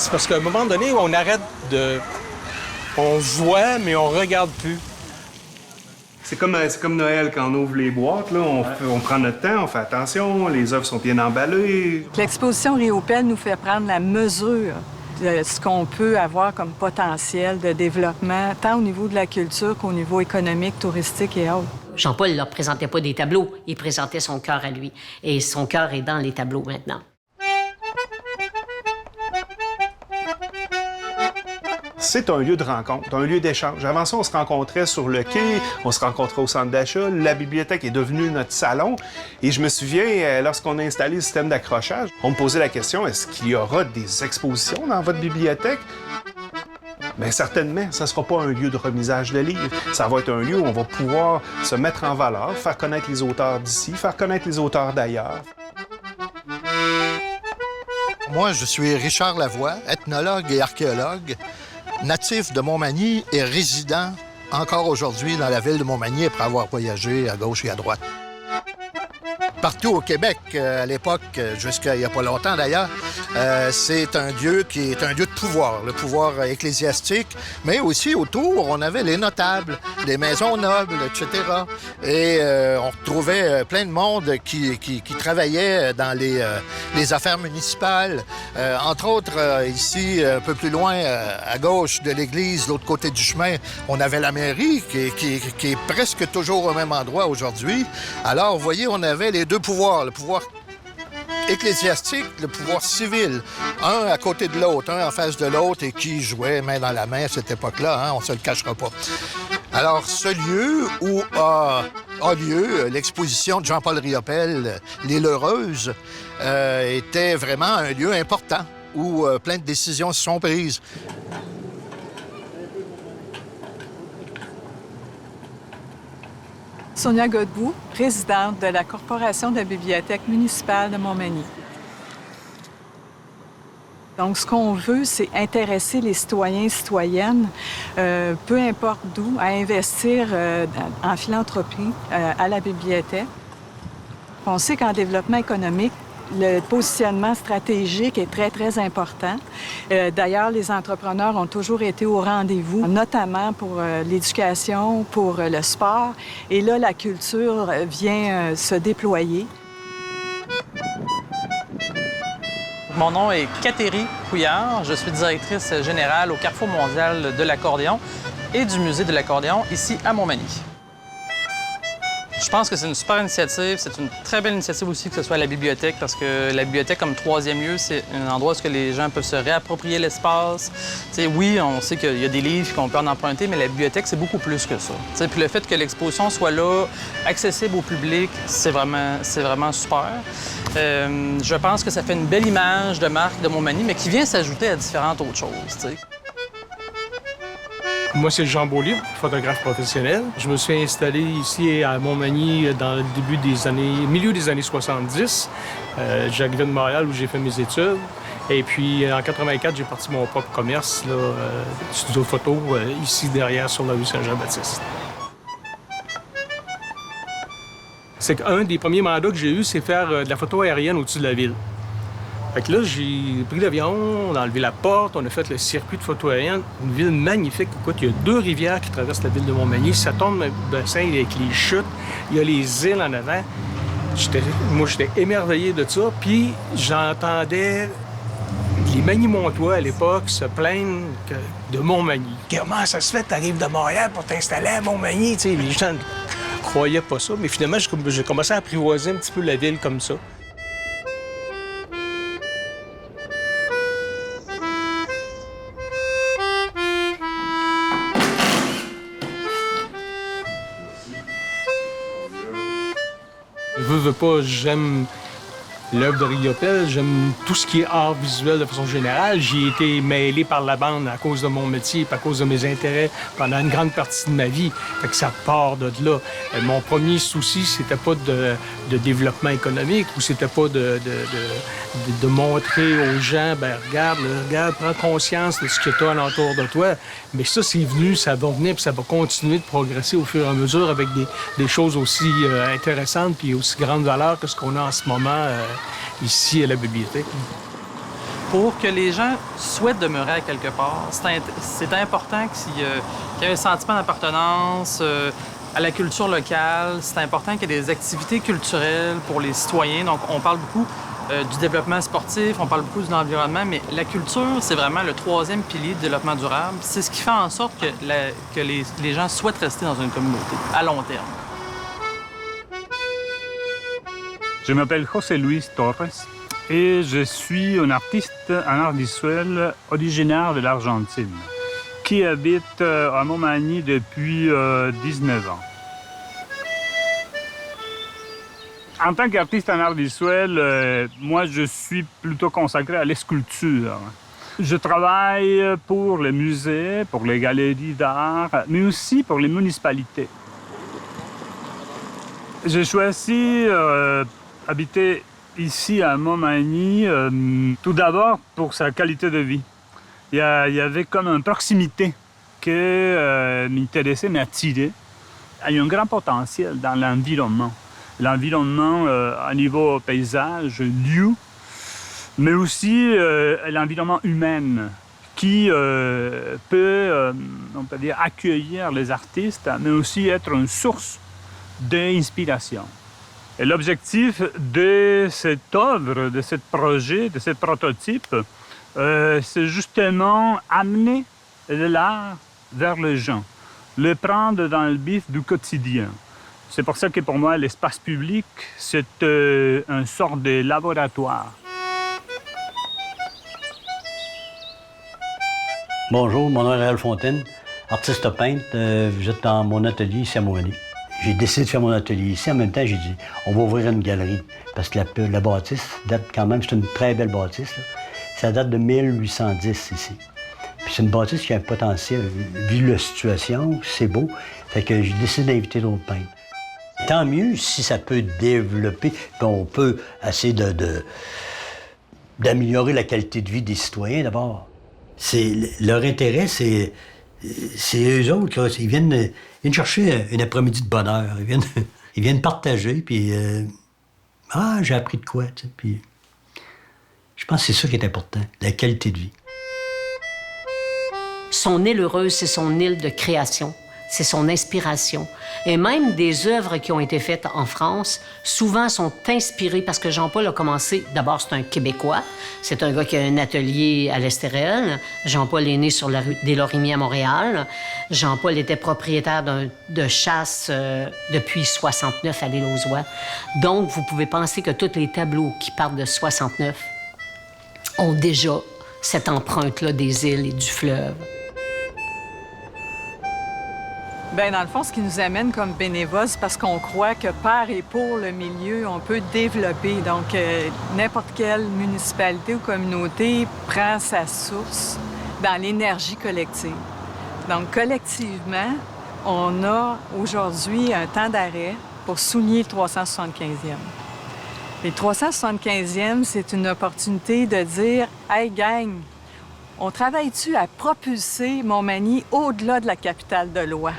C'est parce qu'à un moment donné, on arrête de... On voit, mais on regarde plus. C'est comme Noël, quand on ouvre les boîtes, là, on prend notre temps, on fait attention, les œuvres sont bien emballées. L'exposition Riopelle nous fait prendre la mesure de ce qu'on peut avoir comme potentiel de développement, tant au niveau de la culture qu'au niveau économique, touristique et autres. Jean-Paul ne leur présentait pas des tableaux, il présentait son cœur à lui. Et son cœur est dans les tableaux maintenant. C'est un lieu de rencontre, un lieu d'échange. Avant ça, on se rencontrait sur le quai, on se rencontrait au centre d'achat. La bibliothèque est devenue notre salon. Et je me souviens, lorsqu'on a installé le système d'accrochage, on me posait la question, est-ce qu'il y aura des expositions dans votre bibliothèque? Bien, certainement, ça ne sera pas un lieu de remisage de livres. Ça va être un lieu où on va pouvoir se mettre en valeur, faire connaître les auteurs d'ici, faire connaître les auteurs d'ailleurs. Moi, je suis Richard Lavoie, ethnologue et archéologue, natif de Montmagny et résident encore aujourd'hui dans la ville de Montmagny après avoir voyagé à gauche et à droite. Partout au Québec, à l'époque, jusqu'à il n'y a pas longtemps d'ailleurs, c'est un lieu qui est un lieu de pouvoir, le pouvoir ecclésiastique, mais aussi autour, on avait les notables, les maisons nobles, etc. Et on retrouvait plein de monde qui travaillait dans les affaires municipales. Entre autres, ici, un peu plus loin, à gauche de l'église, de l'autre côté du chemin, on avait la mairie qui est presque toujours au même endroit aujourd'hui. Alors, vous voyez, on avait les deux pouvoirs, le pouvoir ecclésiastique, le pouvoir civil, un à côté de l'autre, un en face de l'autre, et qui jouait main dans la main à cette époque-là, hein, on se le cachera pas. Alors, ce lieu où a lieu l'exposition de Jean-Paul Riopelle, L'Île Heureuse, était vraiment un lieu important où plein de décisions se sont prises. Sonia Godbout, présidente de la Corporation de la Bibliothèque municipale de Montmagny. Donc, ce qu'on veut, c'est intéresser les citoyens et citoyennes, peu importe d'où, à investir en philanthropie à la bibliothèque. On sait qu'en développement économique, le positionnement stratégique est très, très important. D'ailleurs, les entrepreneurs ont toujours été au rendez-vous, notamment pour l'éducation, pour le sport. Et là, la culture vient se déployer. Mon nom est Catherine Couillard. Je suis directrice générale au Carrefour mondial de l'accordéon et du Musée de l'accordéon ici à Montmagny. Je pense que c'est une super initiative. C'est une très belle initiative aussi que ce soit à la bibliothèque parce que la bibliothèque, comme troisième lieu, c'est un endroit où les gens peuvent se réapproprier l'espace. Oui, on sait qu'il y a des livres qu'on peut en emprunter, mais la bibliothèque, c'est beaucoup plus que ça. Puis le fait que l'exposition soit là, accessible au public, c'est vraiment super. Je pense que ça fait une belle image de marque de Montmagny, mais qui vient s'ajouter à différentes autres choses. T'sais. Moi, c'est Jean Beaulieu, photographe professionnel. Je me suis installé ici à Montmagny dans le milieu des années 70. J'arrivais de Montréal où j'ai fait mes études. Et puis, en 84, j'ai parti mon propre commerce, là, studio photo, ici derrière sur la rue Saint-Jean-Baptiste. C'est qu'un des premiers mandats que j'ai eu, c'est faire de la photo aérienne au-dessus de la ville. Fait que là, j'ai pris l'avion, on a enlevé la porte, on a fait le circuit de photo aérienne. Une ville magnifique. Écoute, il y a 2 rivières qui traversent la ville de Montmagny. Ça tombe dans le bassin avec les chutes. Il y a les îles en avant. Moi, j'étais émerveillé de ça. Puis, j'entendais les Magny-Montois, à l'époque, se plaindre de Montmagny. Comment ça se fait que tu arrives de Montréal pour t'installer à Montmagny? Tu sais, les gens ne croyaient pas ça. Mais finalement, j'ai commencé à apprivoiser un petit peu la ville comme ça. Veux pas, j'aime l'œuvre de Riopelle, j'aime tout ce qui est art visuel de façon générale. J'y ai été mêlé par la bande à cause de mon métier, à cause de mes intérêts pendant une grande partie de ma vie. Fait que ça part de là. Mon premier souci, c'était pas de développement économique ou c'était pas de montrer aux gens, ben regarde, prends conscience de ce que tu as alentour de toi. Mais ça, c'est venu, ça va venir, puis ça va continuer de progresser au fur et à mesure avec des choses aussi intéressantes puis aussi grande valeur que ce qu'on a en ce moment ici à la bibliothèque. Pour que les gens souhaitent demeurer à quelque part, c'est important qu'il y ait un sentiment d'appartenance à la culture locale. C'est important qu'il y ait des activités culturelles pour les citoyens. Donc, on parle beaucoup du développement sportif, on parle beaucoup de l'environnement, mais la culture, c'est vraiment le troisième pilier du développement durable. C'est ce qui fait en sorte que les gens souhaitent rester dans une communauté à long terme. Je m'appelle José Luis Torres et je suis un artiste en art visuel originaire de l'Argentine qui habite à Montmagny depuis 19 ans. En tant qu'artiste en art visuel, moi, je suis plutôt consacré à la sculpture. Je travaille pour les musées, pour les galeries d'art, mais aussi pour les municipalités. J'ai choisi habiter ici à Montmagny, tout d'abord pour sa qualité de vie. Il y avait comme une proximité qui m'intéressait, m'attirait. Il y a un grand potentiel dans l'environnement. L'environnement à niveau paysage, lieu, mais aussi l'environnement humain qui peut, on peut dire, accueillir les artistes, mais aussi être une source d'inspiration. Et l'objectif de cette œuvre, de ce projet, de ce prototype, c'est justement amener l'art vers les gens, le prendre dans le vif du quotidien. C'est pour ça que pour moi, l'espace public, c'est une sorte de laboratoire. Bonjour, mon nom est Réal Fontaine, artiste peintre. J'étais dans mon atelier ici à Montmagny. J'ai décidé de faire mon atelier ici. En même temps, j'ai dit, on va ouvrir une galerie. Parce que la bâtisse date quand même, c'est une très belle bâtisse, là. Ça date de 1810 ici. Puis c'est une bâtisse qui a un potentiel. Vu la situation, c'est beau. Fait que j'ai décidé d'inviter d'autres peintres. Tant mieux si ça peut développer, puis on peut essayer d'améliorer la qualité de vie des citoyens d'abord. Leur intérêt, c'est eux autres, là, ils viennent chercher un après-midi de bonheur. Ils viennent partager, puis j'ai appris de quoi, tu sais, puis je pense que c'est ça qui est important, la qualité de vie. Son île heureuse, c'est son île de création. C'est son inspiration. Et même des œuvres qui ont été faites en France, souvent sont inspirées parce que Jean-Paul a commencé... D'abord, c'est un Québécois. C'est un gars qui a un atelier à l'Estérel. Jean-Paul est né sur la rue des Lorimiers à Montréal. Jean-Paul était propriétaire de chasse depuis 69 à l'île aux Oies. Donc, vous pouvez penser que tous les tableaux qui partent de 69 ont déjà cette empreinte-là des îles et du fleuve. Bien, dans le fond, ce qui nous amène comme bénévoles, c'est parce qu'on croit que par et pour le milieu, on peut développer. Donc, n'importe quelle municipalité ou communauté prend sa source dans l'énergie collective. Donc, collectivement, on a aujourd'hui un temps d'arrêt pour souligner le 375e. Et le 375e, c'est une opportunité de dire « Hey, gang, on travaille-tu à propulser Montmagny au-delà de la capitale de loi? »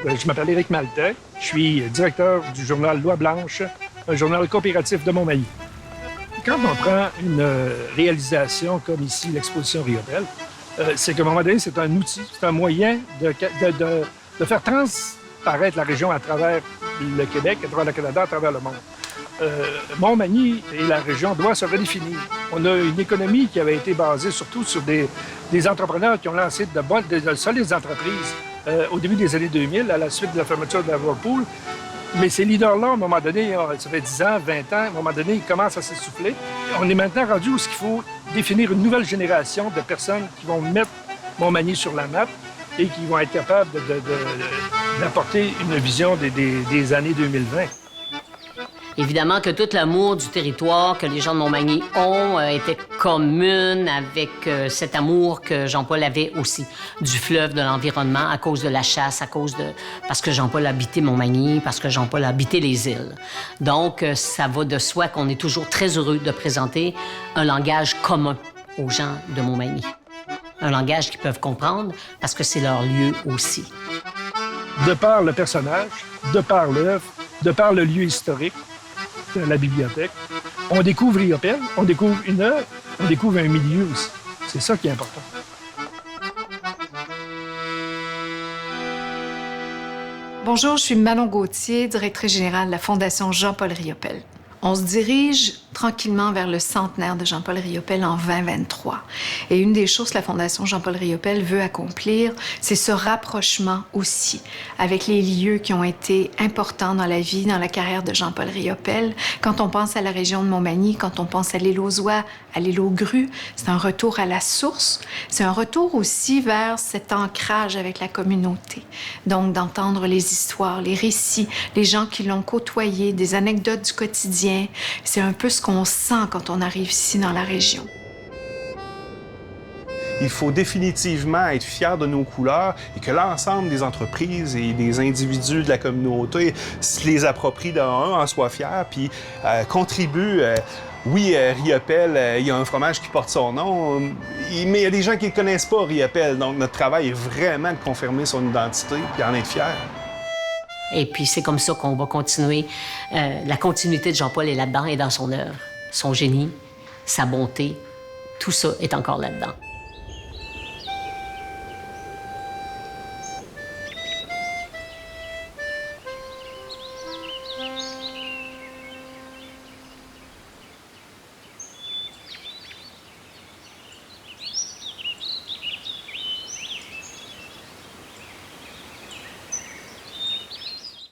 Je m'appelle Éric Maltais. Je suis directeur du journal Loi Blanche, un journal coopératif de Montmagny. Quand on prend une réalisation comme ici, l'exposition Riopelle, c'est qu'à un moment donné, c'est un outil, c'est un moyen de faire transparaître la région à travers le Québec, à travers le Canada, à travers le monde. Montmagny et la région doivent se redéfinir. On a une économie qui avait été basée surtout sur des entrepreneurs qui ont lancé de solides entreprises au début des années 2000, à la suite de la fermeture de la Whirlpool. Mais ces leaders-là, à un moment donné, ça fait 10 ans, 20 ans, à un moment donné, ils commencent à s'essouffler. On est maintenant rendu où il faut définir une nouvelle génération de personnes qui vont mettre Montmagny sur la map et qui vont être capables d'apporter une vision des années 2020. Évidemment que tout l'amour du territoire que les gens de Montmagny ont était commune avec cet amour que Jean-Paul avait aussi du fleuve, de l'environnement, à cause de la chasse, parce que Jean-Paul habitait Montmagny, parce que Jean-Paul habitait les îles. Donc, ça va de soi qu'on est toujours très heureux de présenter un langage commun aux gens de Montmagny. Un langage qu'ils peuvent comprendre parce que c'est leur lieu aussi. De par le personnage, de par l'œuvre, de par le lieu historique, la bibliothèque, On découvre Riopelle, on découvre une œuvre, on découvre un milieu aussi. C'est ça qui est important. Bonjour, je suis Manon Gauthier, directrice générale de la Fondation Jean-Paul Riopelle. On se dirige tranquillement vers le centenaire de Jean-Paul Riopelle en 2023. Et une des choses que la Fondation Jean-Paul Riopelle veut accomplir, c'est ce rapprochement aussi avec les lieux qui ont été importants dans la vie, dans la carrière de Jean-Paul Riopelle. Quand on pense à la région de Montmagny, quand on pense à l'île aux Oies, à l'île aux Grues, c'est un retour à la source. C'est un retour aussi vers cet ancrage avec la communauté. Donc, d'entendre les histoires, les récits, les gens qui l'ont côtoyé, des anecdotes du quotidien. C'est un peu ce qu'on sent quand on arrive ici dans la région. Il faut définitivement être fier de nos couleurs et que l'ensemble des entreprises et des individus de la communauté se les approprient en soient fiers, puis contribuent. Oui, Riopelle, il y a un fromage qui porte son nom, mais il y a des gens qui ne connaissent pas Riopelle, donc notre travail est vraiment de confirmer son identité et en être fier. Et puis, c'est comme ça qu'on va continuer. La continuité de Jean-Paul est là-dedans et dans son œuvre. Son génie, sa bonté, tout ça est encore là-dedans.